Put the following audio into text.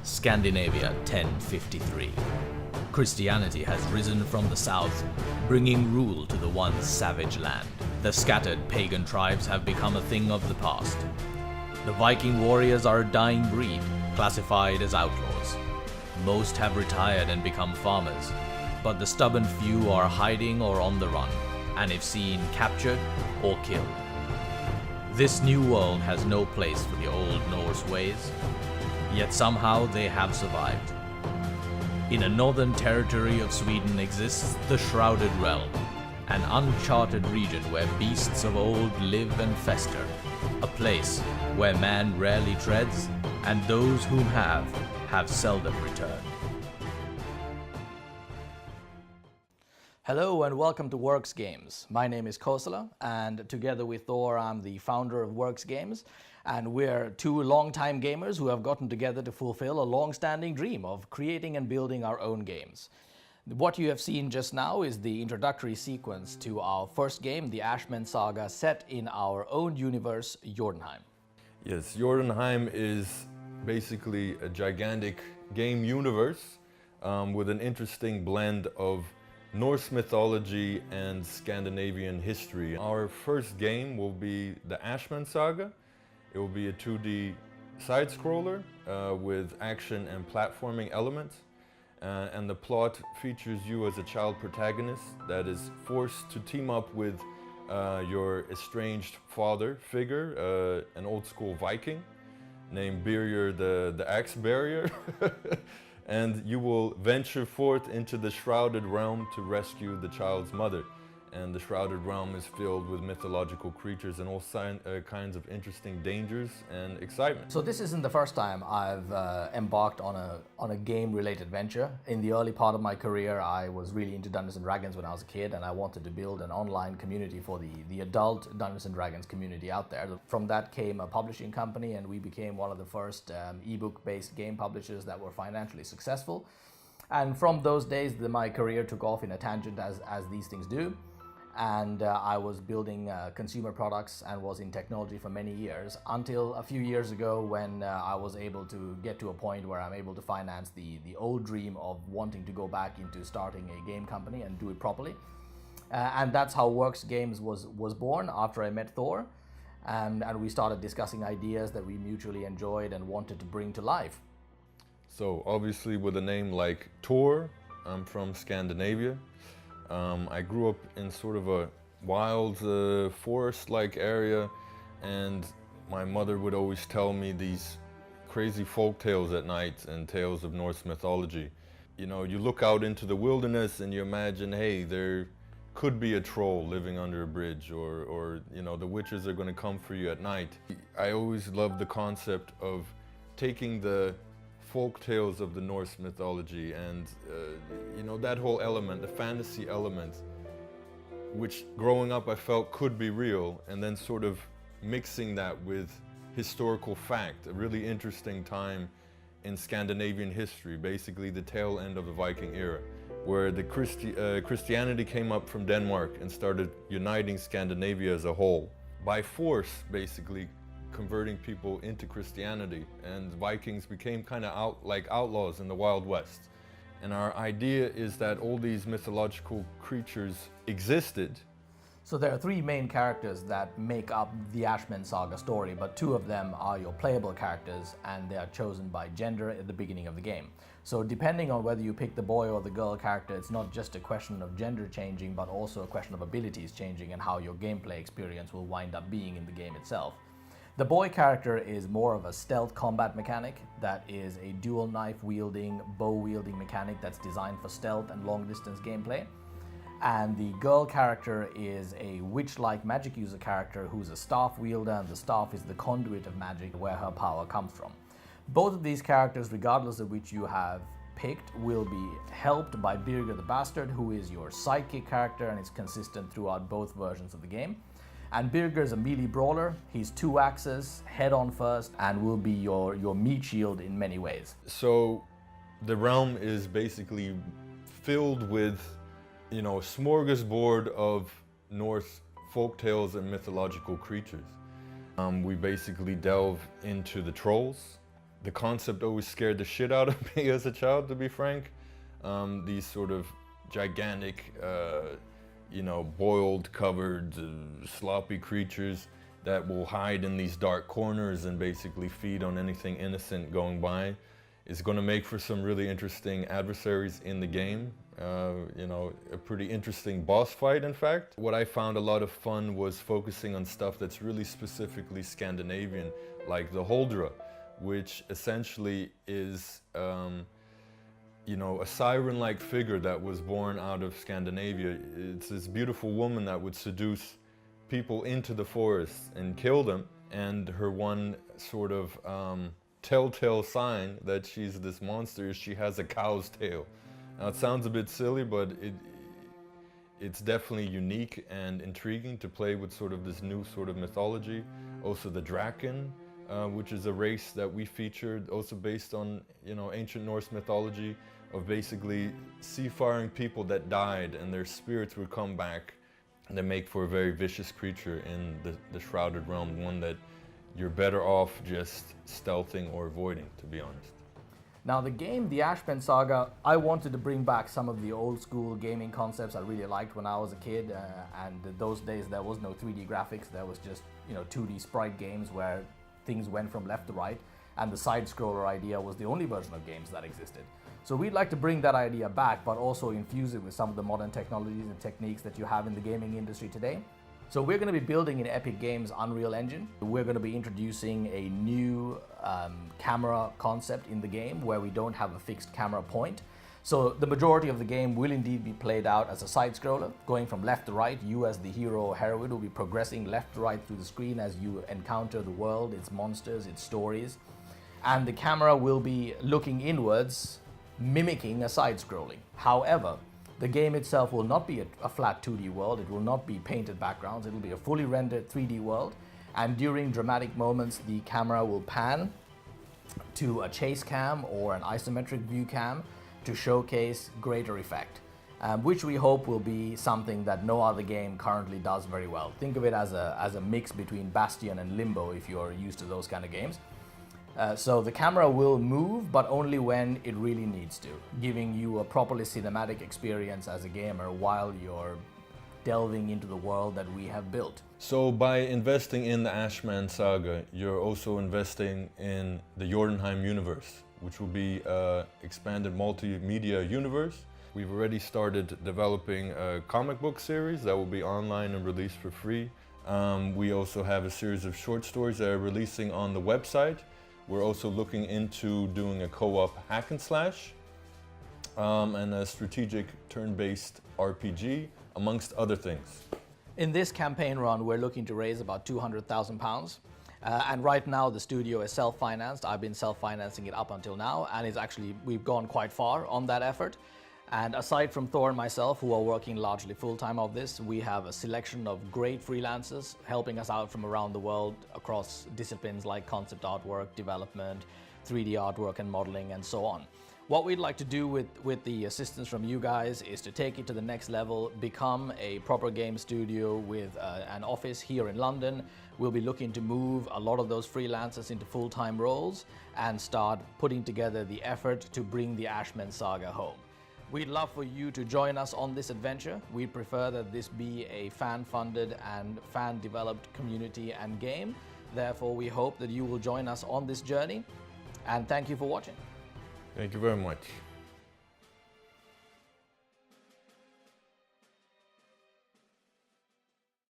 Scandinavia 1053. Christianity has risen from the south, bringing rule to the once savage land. The scattered pagan tribes have become a thing of the past. The Viking warriors are a dying breed, classified as outlaws. Most have retired and become farmers, but the stubborn few are hiding or on the run, and if seen, captured or killed. This new world has no place for the old Norse ways, yet somehow they have survived. In a northern territory of Sweden exists the Shrouded Realm, an uncharted region where beasts of old live and fester, a place where man rarely treads, and those who have seldom returned. Hello and welcome to Works Games. My name is Kosala, and together with Thor, I'm the founder of Works Games, and we're two long-time gamers who have gotten together to fulfill a long-standing dream of creating and building our own games. What you have seen just now is the introductory sequence to our first game, the Ash Men Saga, set in our own universe, Jotunheim. Yes, Jotunheim is basically a gigantic game universe with an interesting blend of Norse mythology and Scandinavian history. Our first game will be the Ash Men Saga. It will be a 2D side-scroller with action and platforming elements. And the plot features you as a child protagonist that is forced to team up with your estranged father figure, an old-school Viking named Birger the Axe Barrier. And you will venture forth into the Shrouded Realm to rescue the child's mother. And the Shrouded Realm is filled with mythological creatures and all kinds of interesting dangers and excitement. So this isn't the first time I've embarked on a game-related venture. In the early part of my career, I was really into Dungeons & Dragons when I was a kid, and I wanted to build an online community for the adult Dungeons & Dragons community out there. From that came a publishing company, and we became one of the first ebook-based game publishers that were financially successful. And from those days, my career took off in a tangent, as these things do. And I was building consumer products and was in technology for many years, until a few years ago when I was able to get to a point where I'm able to finance the old dream of wanting to go back into starting a game company and do it properly. And that's how Works Games was born after I met Thor, and we started discussing ideas that we mutually enjoyed and wanted to bring to life. So obviously with a name like Thor, I'm from Scandinavia. I grew up in sort of a wild forest-like area, and my mother would always tell me these crazy folk tales at night and tales of Norse mythology. You know, you look out into the wilderness and you imagine, hey, there could be a troll living under a bridge, or you know, the witches are going to come for you at night. I always loved the concept of taking the folk tales of the Norse mythology and you know, that whole element, the fantasy element, which growing up I felt could be real, and then sort of mixing that with historical fact, a really interesting time in Scandinavian history, basically the tail end of the Viking era, where the Christianity came up from Denmark and started uniting Scandinavia as a whole. By force, basically, converting people into Christianity, and Vikings became kind of like outlaws in the Wild West. And our idea is that all these mythological creatures existed. So there are three main characters that make up the Ash Men Saga story, but two of them are your playable characters, and they are chosen by gender at the beginning of the game. So depending on whether you pick the boy or the girl character, it's not just a question of gender changing, but also a question of abilities changing and how your gameplay experience will wind up being in the game itself. The boy character is more of a stealth combat mechanic that is a dual knife wielding, bow wielding mechanic that's designed for stealth and long distance gameplay. And the girl character is a witch-like magic user character who's a staff wielder, and the staff is the conduit of magic where her power comes from. Both of these characters, regardless of which you have picked, will be helped by Birger the Bastard, who is your sidekick character and is consistent throughout both versions of the game. And Birger is a melee brawler. He's 2 axes, head on first, and will be your meat shield in many ways. So the realm is basically filled with, you know, a smorgasbord of Norse folktales and mythological creatures. We basically delve into the trolls, the concept always scared the shit out of me as a child, to be frank. These sort of gigantic, you know, boiled, covered, sloppy creatures that will hide in these dark corners and basically feed on anything innocent going by is going to make for some really interesting adversaries in the game. You know, a pretty interesting boss fight, in fact. What I found a lot of fun was focusing on stuff that's really specifically Scandinavian, like the Holdra, which essentially is, you know, a siren-like figure that was born out of Scandinavia. It's this beautiful woman that would seduce people into the forest and kill them, and her one sort of telltale sign that she's this monster is she has a cow's tail. Now it sounds a bit silly, but it's definitely unique and intriguing to play with sort of this new sort of mythology. Also the Draken, which is a race that we featured, also based on, you know, ancient Norse mythology of basically seafaring people that died and their spirits would come back. And they make for a very vicious creature in the Shrouded Realm, one that you're better off just stealthing or avoiding, to be honest. Now the game, the Ash Men Saga, I wanted to bring back some of the old school gaming concepts I really liked when I was a kid, and those days there was no 3D graphics, there was just, you know, 2D sprite games where things went from left to right, and the side-scroller idea was the only version of games that existed. So we'd like to bring that idea back, but also infuse it with some of the modern technologies and techniques that you have in the gaming industry today. So we're going to be building in Epic Games' Unreal Engine. We're going to be introducing a new camera concept in the game where we don't have a fixed camera point. So the majority of the game will indeed be played out as a side-scroller, going from left to right. You as the hero or heroine will be progressing left to right through the screen as you encounter the world, its monsters, its stories. And the camera will be looking inwards, mimicking a side-scrolling. However, the game itself will not be a flat 2D world, it will not be painted backgrounds, it will be a fully rendered 3D world, and during dramatic moments the camera will pan to a chase cam or an isometric view cam to showcase greater effect, which we hope will be something that no other game currently does very well. Think of it as a mix between Bastion and Limbo if you're used to those kind of games. So the camera will move, but only when it really needs to, giving you a properly cinematic experience as a gamer while you're delving into the world that we have built. So by investing in the Ash Men Saga, you're also investing in the Jotunheim universe, which will be an expanded multimedia universe. We've already started developing a comic book series that will be online and released for free. We also have a series of short stories that are releasing on the website. We're also looking into doing a co-op hack and slash and a strategic turn-based RPG, amongst other things. In this campaign run, we're looking to raise about £200,000. And right now the studio is self-financed. I've been self-financing it up until now, and we've gone quite far on that effort. And aside from Thor and myself, who are working largely full-time on this, we have a selection of great freelancers helping us out from around the world across disciplines like concept artwork, development, 3D artwork and modeling, and so on. What we'd like to do with the assistance from you guys is to take it to the next level, become a proper game studio with an office here in London. We'll be looking to move a lot of those freelancers into full-time roles and start putting together the effort to bring the Ash Men Saga home. We'd love for you to join us on this adventure. We'd prefer that this be a fan-funded and fan-developed community and game. Therefore, we hope that you will join us on this journey. And thank you for watching. Thank you very much.